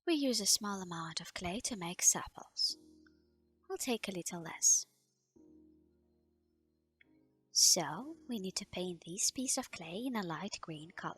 We use a small amount of clay to make sepals. We'll take a little less. So, we need to paint this piece of clay in a light green color.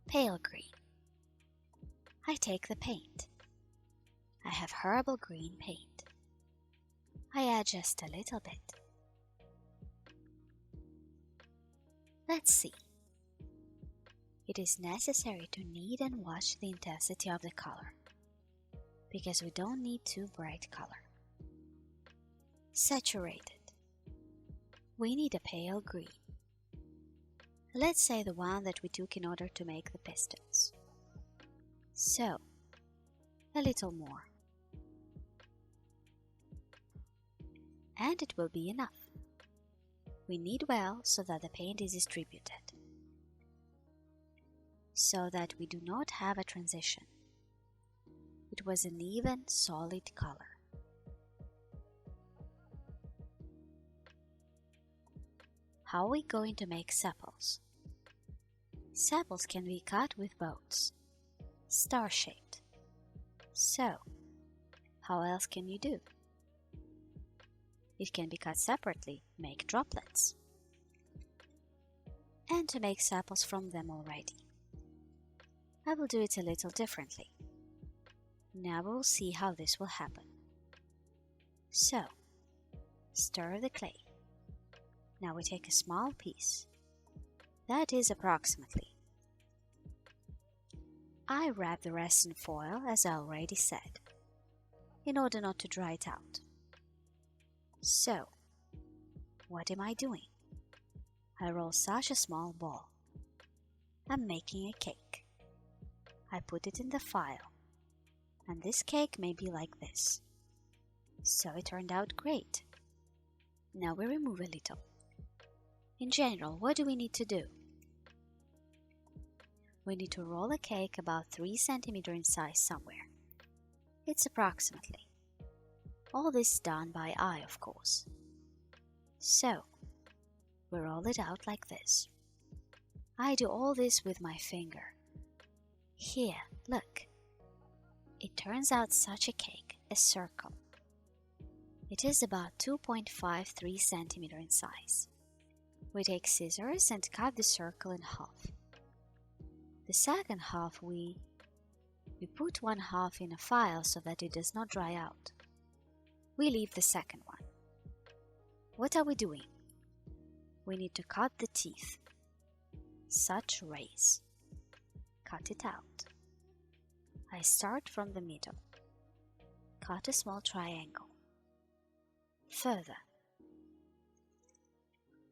Pale green. I take the paint. I have herbal green paint. I add just a little bit. Let's see. It is necessary to knead and watch the intensity of the color, because we don't need too bright color. Saturated. We need a pale green. Let's say the one that we took in order to make the pistons. So, a little more. And it will be enough. We knead well so that the paint is distributed, so that we do not have a transition. It was an even, solid color. How are we going to make sepals? Sepals can be cut with bows, star-shaped. So, how else can you do? It can be cut separately, make droplets, and to make sepals from them already. I will do it a little differently. Now we will see how this will happen. So, stir the clay. Now we take a small piece. That is approximately. I wrap the rest in foil, as I already said, in order not to dry it out. So, what am I doing? I roll such a small ball. I'm making a cake. I put it in the file, and this cake may be like this. So it turned out great. Now we remove a little. In general, what do we need to do? We need to roll a cake about 3 cm in size somewhere. It's approximately. All this is done by eye, of course. So, we roll it out like this. I do all this with my finger. Here, look. It turns out such a cake, a circle. It is about 2.53 cm in size. We take scissors and cut the circle in half. The second half we put one half in a file so that it does not dry out. We leave the second one. What are we doing? We need to cut the teeth. Such rays. Cut it out. I start from the middle. Cut a small triangle. Further.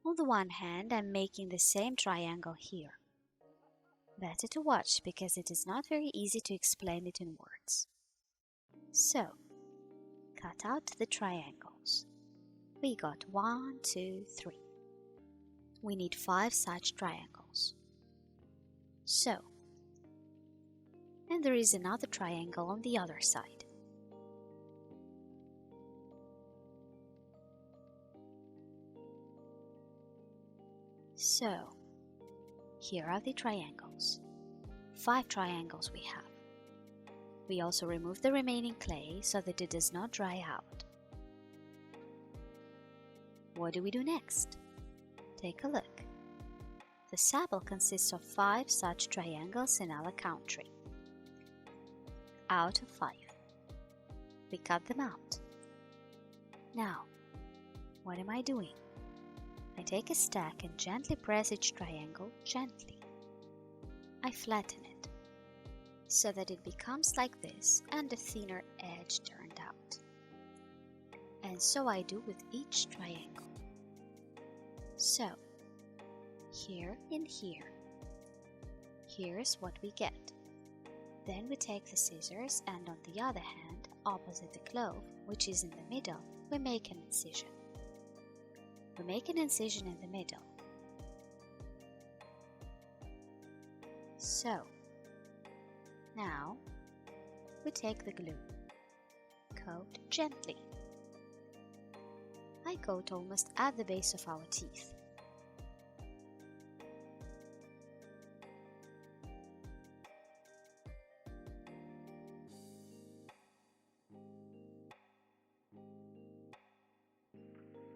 On the one hand, I'm making the same triangle here. Better to watch because it is not very easy to explain it in words. So, cut out the triangles. We got 1, 2, 3. We need 5 such triangles. So, and there is another triangle on the other side. So, here are the triangles. 5 triangles we have. We also remove the remaining clay so that it does not dry out. What do we do next? Take a look. The sapple consists of 5 such triangles in our country. Out of 5. We cut them out. Now, what am I doing? I take a stack and gently press each triangle gently. I flatten it so that it becomes like this and a thinner edge turned out. And so I do with each triangle. So, here and here. Here's what we get. Then we take the scissors and on the other hand, opposite the clove, which is in the middle, we make an incision. We make an incision in the middle. So, now we take the glue, coat gently. I coat almost at the base of our teeth.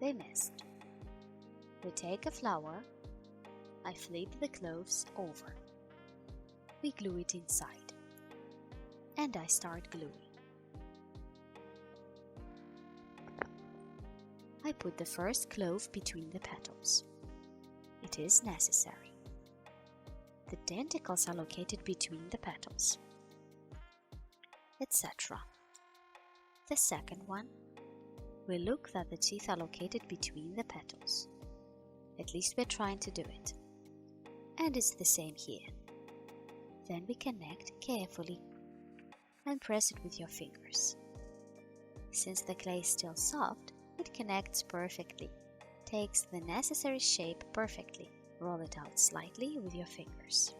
They missed. We take a flower. I flip the cloves over. We glue it inside. And I start gluing. I put the first clove between the petals. It is necessary. The denticles are located between the petals, etc. The second one, we look that the teeth are located between the petals. At least we're trying to do it. And it's the same here. Then we connect carefully and press it with your fingers. Since the clay is still soft, it connects perfectly, takes the necessary shape perfectly. Roll it out slightly with your fingers.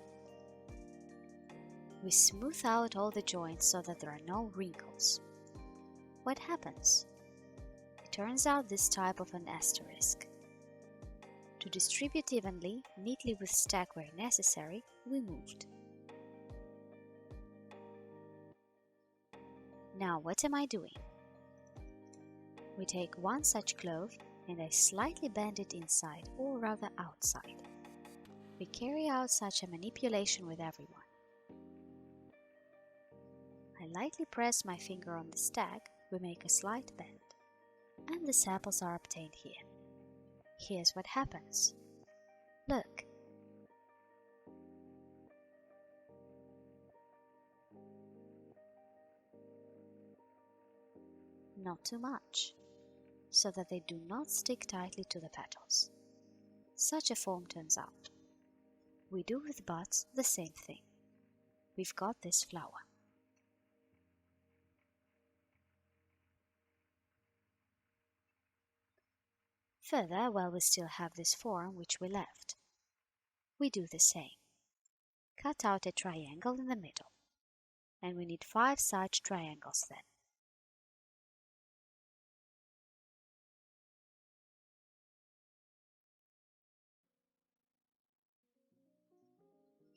We smooth out all the joints so that there are no wrinkles. What happens? It turns out this type of an asterisk. To distribute evenly, neatly with stack where necessary, we moved. Now what am I doing? We take one such clove and I slightly bend it inside or rather outside. We carry out such a manipulation with everyone. I lightly press my finger on the stack, we make a slight bend, and the samples are obtained here. Here's what happens. Look. Not too much, so that they do not stick tightly to the petals. Such a form turns out. We do with buds the same thing. We've got this flower. Further, while we still have this form which we left, we do the same. Cut out a triangle in the middle, and we need 5 such triangles then.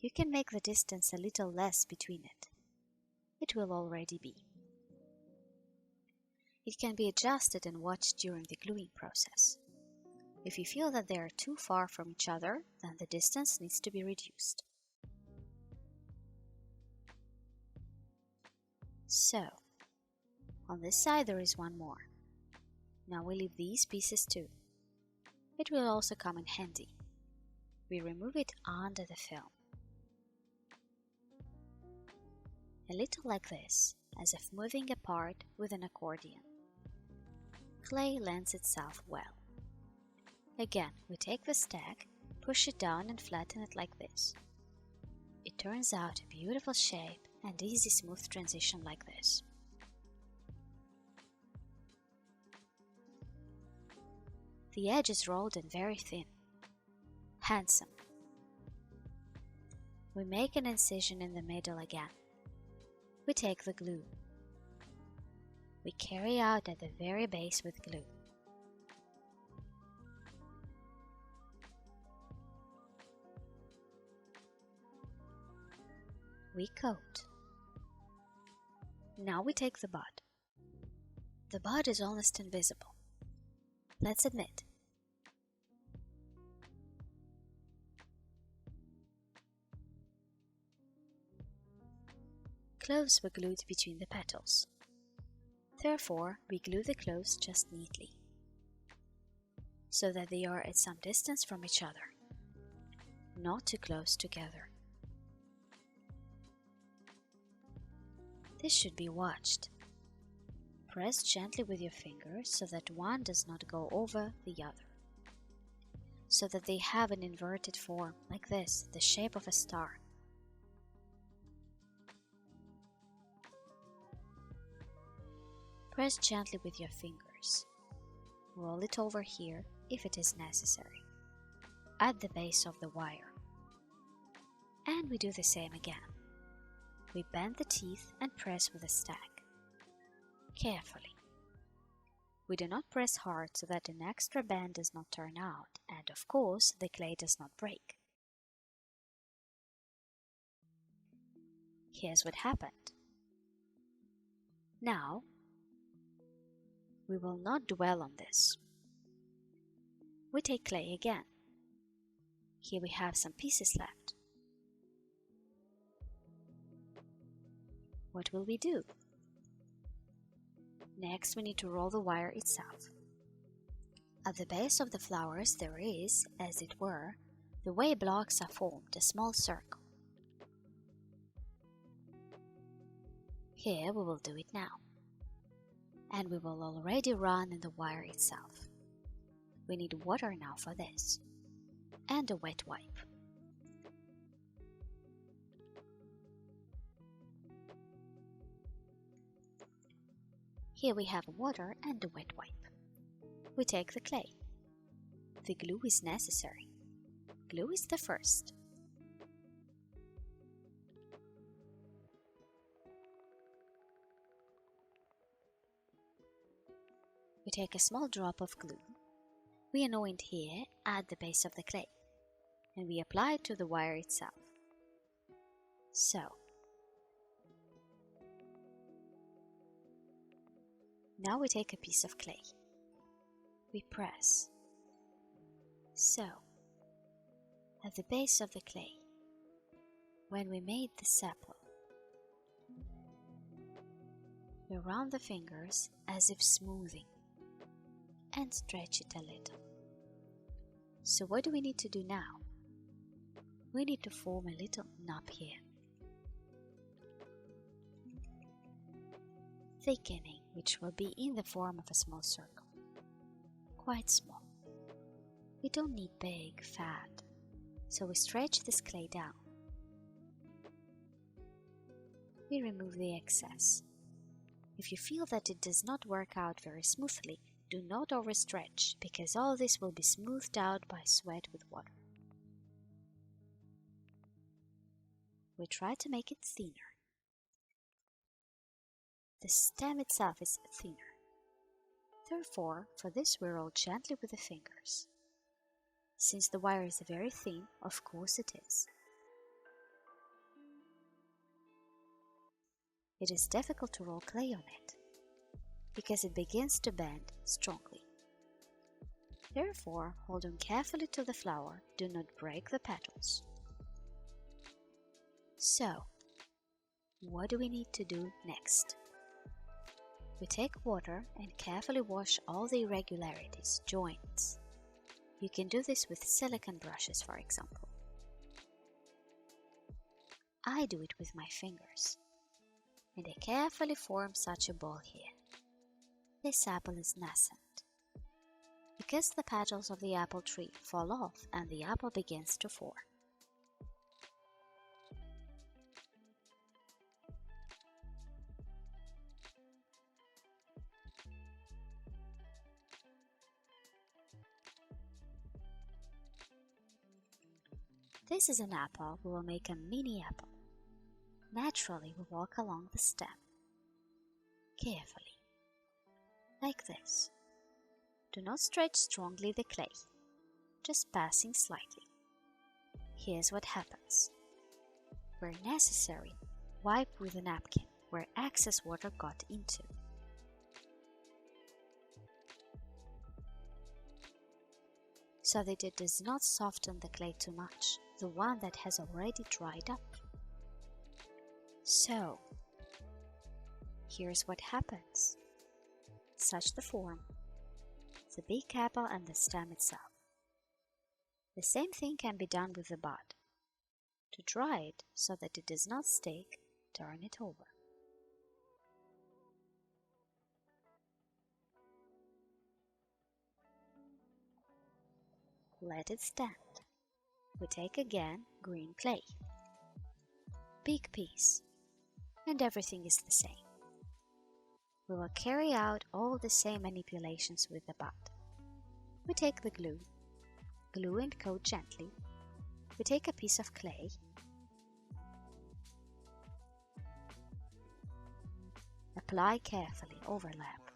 You can make the distance a little less between it. It will already be. It can be adjusted and watched during the gluing process. If you feel that they are too far from each other, then the distance needs to be reduced. So, on this side there is one more. Now we leave these pieces too. It will also come in handy. We remove it under the film. A little like this, as if moving apart with an accordion. Clay lends itself well. Again, we take the stack, push it down and flatten it like this. It turns out a beautiful shape and easy smooth transition like this. The edge is rolled and very thin. Handsome. We make an incision in the middle again. We take the glue. We carry out at the very base with glue. We coat. Now we take the bud. The bud is almost invisible. Let's admit. Cloves were glued between the petals. Therefore, we glue the cloves just neatly, so that they are at some distance from each other, not too close together. This should be watched. Press gently with your fingers so that one does not go over the other, so that they have an inverted form like this, the shape of a star. Press gently with your fingers. Roll it over here if it is necessary, at the base of the wire. And we do the same again. We bend the teeth and press with a stack. Carefully. We do not press hard so that an extra bend does not turn out, and of course the clay does not break. Here's what happened. Now, we will not dwell on this. We take clay again. Here we have some pieces left. What will we do? Next, we need to roll the wire itself. At the base of the flowers there is, as it were, the way blocks are formed, a small circle. Here we will do it now. And we will already run in the wire itself. We need water now for this, and a wet wipe. Here we have water and a wet wipe. We take the clay. The glue is necessary. Glue is the first. We take a small drop of glue. We anoint here at the base of the clay, and we apply it to the wire itself. So. Now we take a piece of clay. We press. So. At the base of the clay, when we made the sepal, we round the fingers as if smoothing and stretch it a little. So what do we need to do now? We need to form a little knob here. Thickening, which will be in the form of a small circle. Quite small. We don't need big, fat, so we stretch this clay down. We remove the excess. If you feel that it does not work out very smoothly, do not overstretch, because all this will be smoothed out by sweat with water. We try to make it thinner. The stem itself is thinner. Therefore, for this we roll gently with the fingers. Since the wire is very thin, of course it is. It is difficult to roll clay on it, because it begins to bend strongly. Therefore, hold on carefully to the flower, do not break the petals. So, what do we need to do next? We take water and carefully wash all the irregularities, joints. You can do this with silicone brushes, for example. I do it with my fingers, and I carefully form such a ball here. This apple is nascent, because the petals of the apple tree fall off and the apple begins to form. This is an apple. We will make a mini apple. Naturally, we walk along the stem, carefully, like this. Do not stretch strongly the clay, just passing slightly. Here's what happens. Where necessary, wipe with a napkin where excess water got into. So that it does not soften the clay too much, the one that has already dried up. So, here's what happens. Such the form, the big apple and the stem itself. The same thing can be done with the bud. To dry it so that it does not stick, turn it over. Let it stand. We take again green clay. Big piece. And everything is the same. We will carry out all the same manipulations with the bud. We take the glue and coat gently. We take a piece of clay, apply carefully, overlap,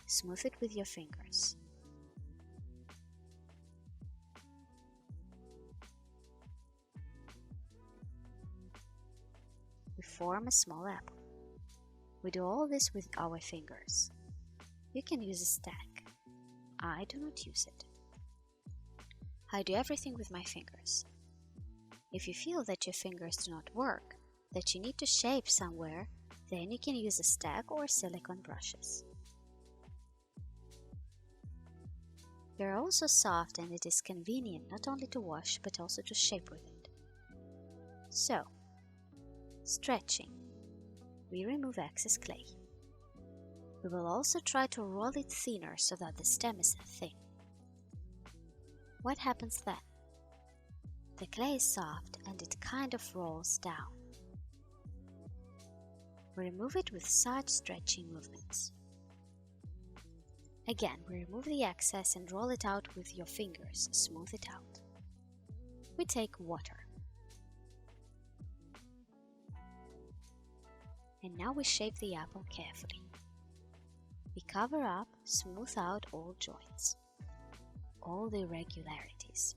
smooth it with your fingers. We form a small apple. We do all this with our fingers. You can use a stack. I do not use it. I do everything with my fingers. If you feel that your fingers do not work, that you need to shape somewhere, then you can use a stack or silicone brushes. They are also soft and it is convenient not only to wash but also to shape with it. So, stretching. We remove excess clay. We will also try to roll it thinner so that the stem is thin. What happens then? The clay is soft and it kind of rolls down. We remove it with such stretching movements. Again, we remove the excess and roll it out with your fingers, smooth it out. We take water. And now we shape the apple carefully. We cover up, smooth out all joints, all the irregularities.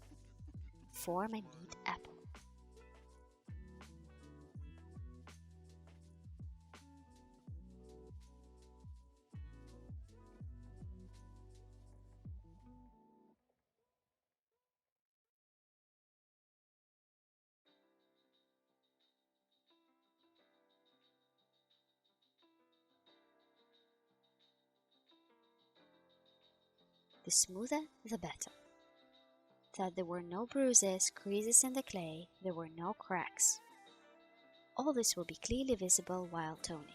Form a neat apple. The smoother, the better. That there were no bruises, creases in the clay, there were no cracks. All this will be clearly visible while toning.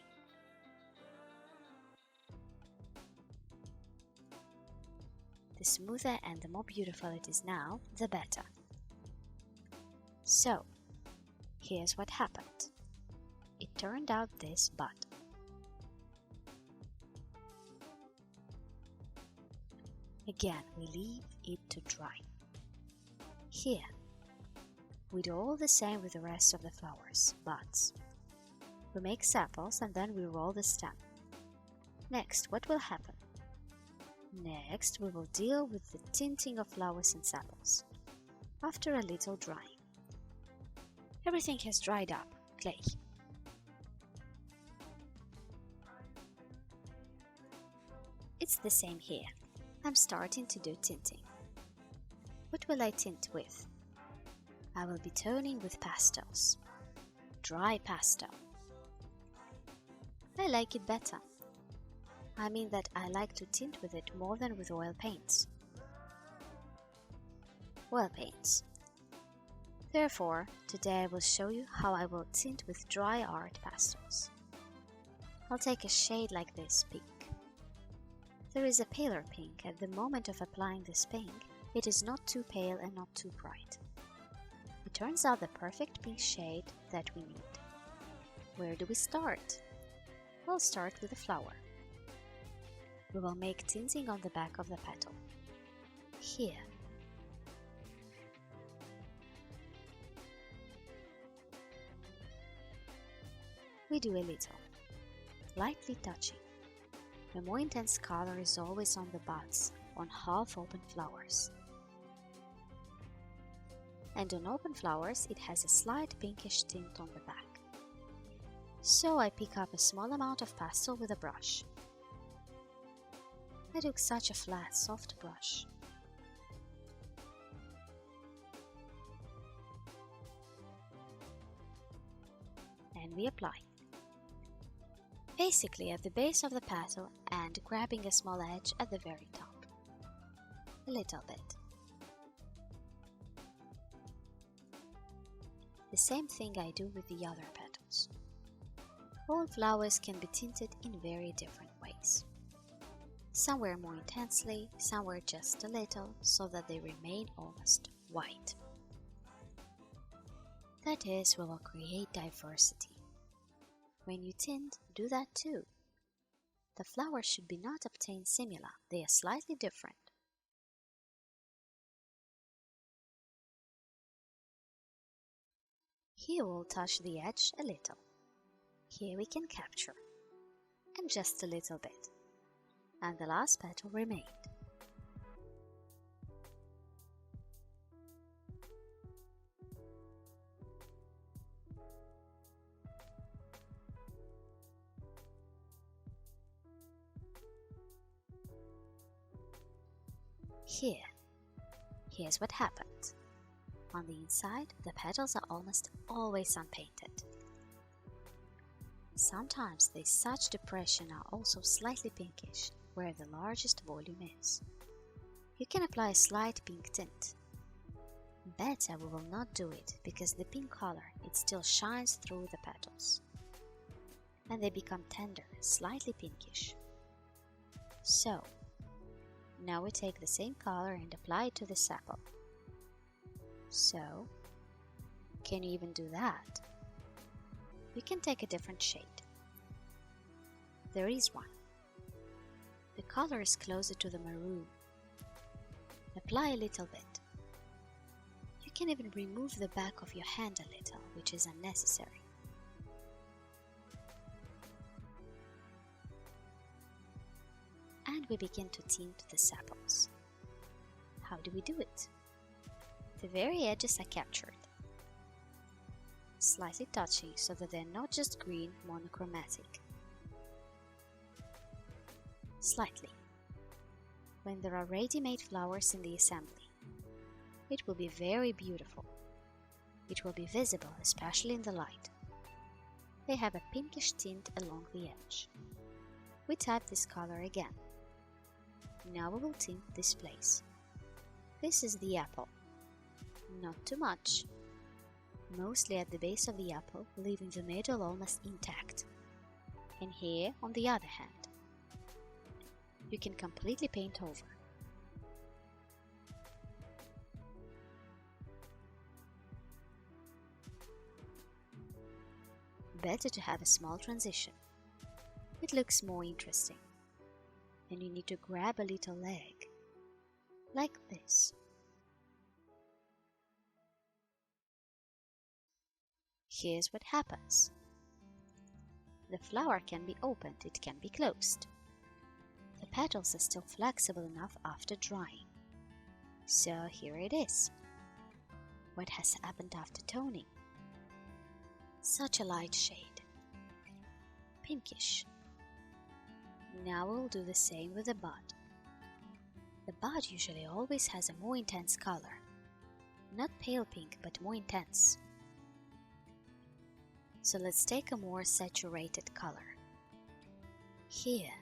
The smoother and the more beautiful it is now, the better. So, here's what happened. It turned out this bud. Again, we leave it to dry. Here, we do all the same with the rest of the flowers, buds. We make sepals and then we roll the stem. Next, what will happen? Next, we will deal with the tinting of flowers and sepals. After a little drying. Everything has dried up, clay. It's the same here. I'm starting to do tinting. What will I tint with? I will be toning with pastels. Dry pastel. I like it better. I mean that I like to tint with it more than with oil paints. Oil paints. Therefore, today I will show you how I will tint with dry art pastels. I'll take a shade like this pink. There is a paler pink. At the moment of applying this pink, it is not too pale and not too bright. It turns out the perfect pink shade that we need. Where do we start? We'll start with the flower. We will make tinting on the back of the petal. Here. We do a little, lightly touching. The more intense color is always on the buds, on half-open flowers. And on open flowers, it has a slight pinkish tint on the back. So I pick up a small amount of pastel with a brush. I took such a flat, soft brush. And we apply. Basically at the base of the petal and grabbing a small edge at the very top. A little bit. The same thing I do with the other petals. All flowers can be tinted in very different ways. Somewhere more intensely, somewhere just a little, so that they remain almost white. That is, we will create diversity. When you tint, do that too. The flowers should be not obtained similar, they are slightly different. Here we'll touch the edge a little. Here we can capture, and just a little bit. And the last petal remained. Here's what happened. On the inside, the petals are almost always unpainted. Sometimes the such depression are also slightly pinkish, where the largest volume is. You can apply a slight pink tint. Better we will not do it, because the pink color, it still shines through the petals. And they become tender, slightly pinkish. So, now we take the same color and apply it to the sepal. So, can you even do that? You can take a different shade. There is one. The color is closer to the maroon. Apply a little bit. You can even remove the back of your hand a little, which is unnecessary. And we begin to tint the sepals. How do we do it? The very edges are captured, slightly touching so that they're not just green monochromatic. Slightly. When there are ready-made flowers in the assembly, it will be very beautiful. It will be visible, especially in the light. They have a pinkish tint along the edge. We tap this color again. Now we will tint this place. This is the apple. Not too much. Mostly at the base of the apple, leaving the middle almost intact. And here, on the other hand, you can completely paint over. Better to have a small transition. It looks more interesting. And you need to grab a little leg, like this. Here's what happens. The flower can be opened, it can be closed. The petals are still flexible enough after drying. So here it is. What has happened after toning? Such a light shade. Pinkish. Now we'll do the same with the bud. The bud usually always has a more intense color. Not pale pink, but more intense. So let's take a more saturated color. Here,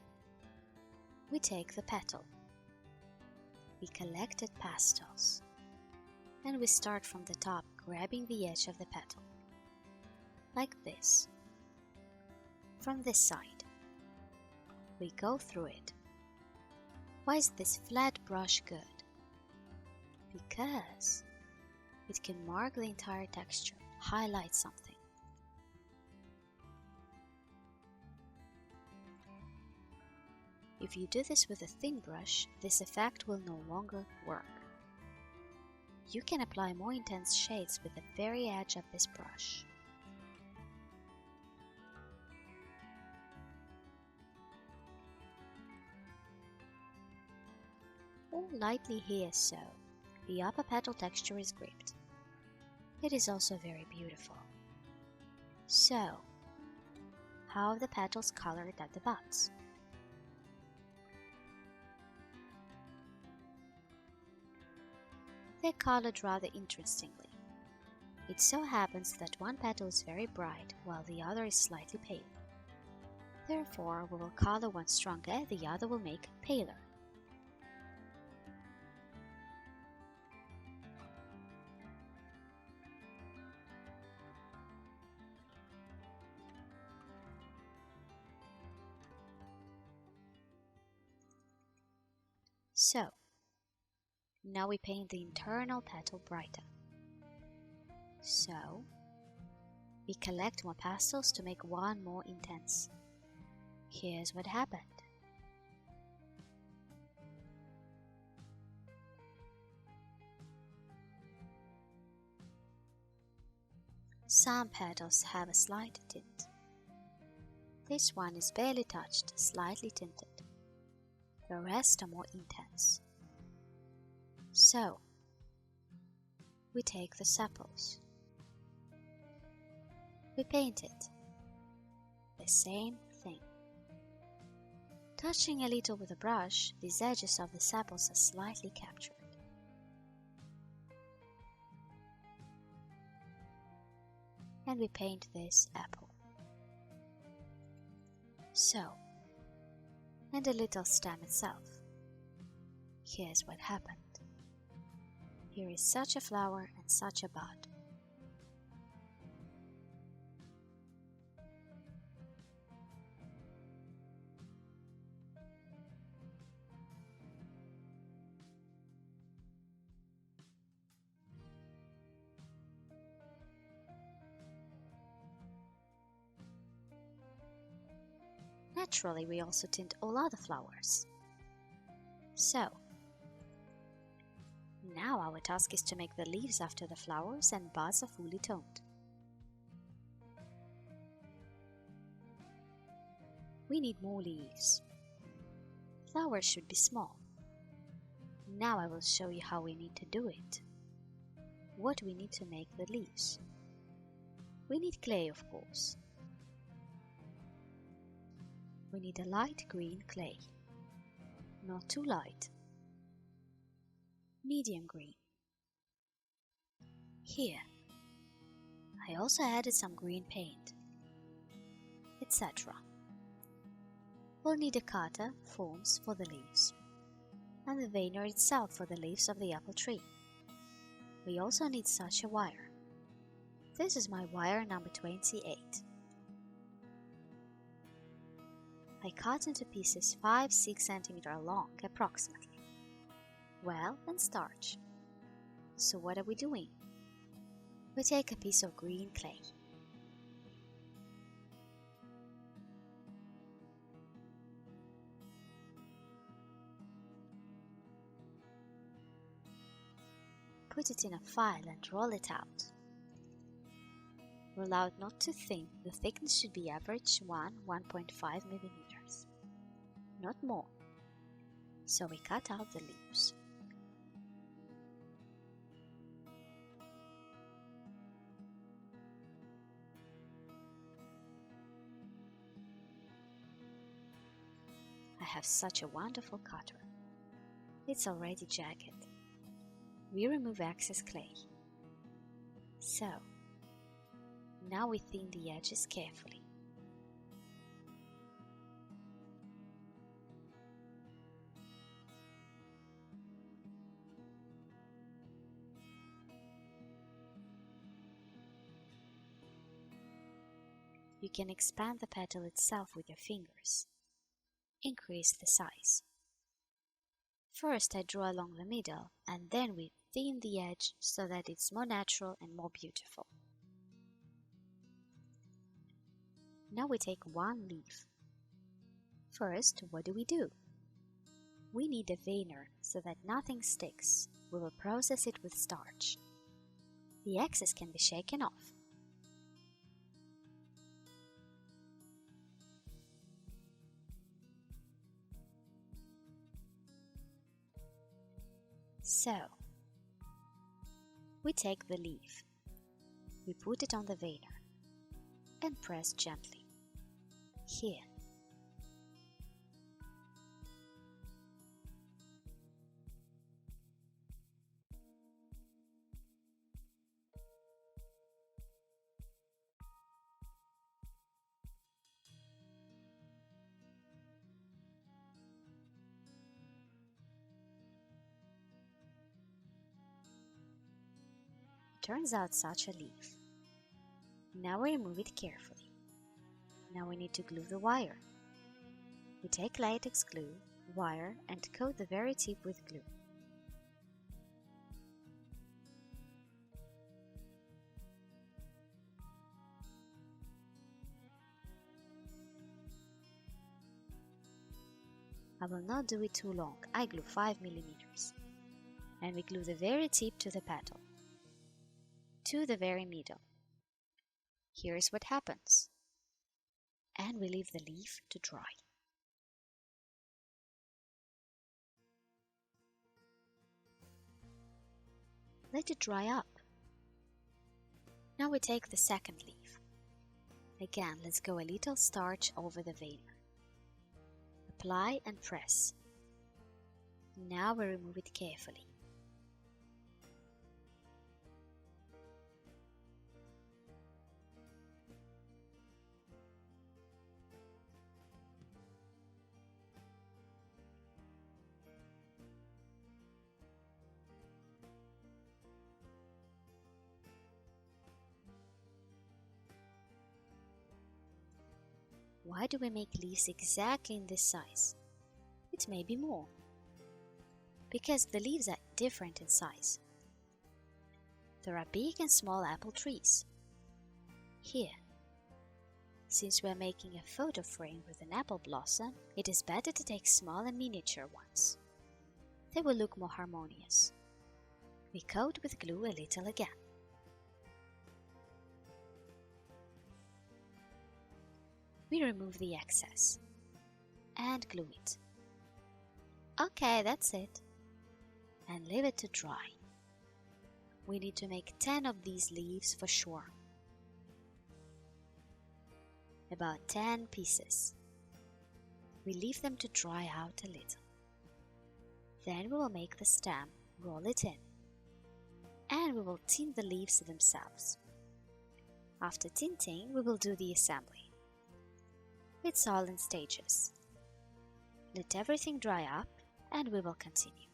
we take the petal. We collected pastels. And we start from the top, grabbing the edge of the petal. Like this. From this side. We go through it. Why is this flat brush good? Because it can mark the entire texture, highlight something. If you do this with a thin brush, this effect will no longer work. You can apply more intense shades with the very edge of this brush. Or lightly here so the upper petal texture is gripped. It is also very beautiful. So, how are the petals colored at the buds? They're colored rather interestingly. It so happens that one petal is very bright while the other is slightly pale. Therefore, we will color one stronger, the other will make paler. So, now we paint the internal petal brighter. So, we collect more pastels to make one more intense. Here's what happened. Some petals have a slight tint. This one is barely touched, slightly tinted. The rest are more intense. So, we take the sepals. We paint it. The same thing. Touching a little with a brush, these edges of the sepals are slightly captured. And we paint this apple. So, and the little stem itself. Here's what happened. Here is such a flower and such a bud. Naturally, we also tint all other flowers. So, now our task is to make the leaves after the flowers and buds are fully toned. We need more leaves. Flowers should be small. Now I will show you how we need to do it. What we need to make the leaves. We need clay, of course. We need a light green clay. Not too light. Medium green. Here, I also added some green paint, etc. We'll need a cutter, forms for the leaves, and the veiner itself for the leaves of the apple tree. We also need such a wire. This is my wire number 28. I cut into pieces 5-6 cm long approximately. Well, and starch. So what are we doing? We take a piece of green clay. Put it in a file and roll it out. Roll out not too thin, the thickness should be average 1-1.5 mm, not more. So we cut out the leaves. I have such a wonderful cutter. It's already jagged. We remove excess clay. So, now we thin the edges carefully. You can expand the petal itself with your fingers. Increase the size. First I draw along the middle and then we thin the edge so that it's more natural and more beautiful. Now we take one leaf. First, what do? We need a veiner so that nothing sticks. We will process it with starch. The excess can be shaken off. So, we take the leaf, we put it on the veiner, and press gently. Here. Turns out such a leaf. Now we remove it carefully. Now we need to glue the wire. We take latex glue, wire, and coat the very tip with glue. I will not do it too long, I glue 5 mm. And we glue the very tip to the petal, to the very middle. Here's what happens. And we leave the leaf to dry. Let it dry up. Now we take the second leaf. Again, let's go a little starch over the veiner. Apply and press. Now we remove it carefully. Why do we make leaves exactly in this size? It may be more. Because the leaves are different in size. There are big and small apple trees. Here, since we are making a photo frame with an apple blossom, it is better to take small and miniature ones. They will look more harmonious. We coat with glue a little again. We remove the excess and glue it. Okay, that's it. And leave it to dry. We need to make 10 of these leaves for sure. About 10 pieces. We leave them to dry out a little. Then we will make the stem, roll it in, and we will tint the leaves themselves. After tinting, we will do the assembly. It's all in stages. Let everything dry up and we will continue.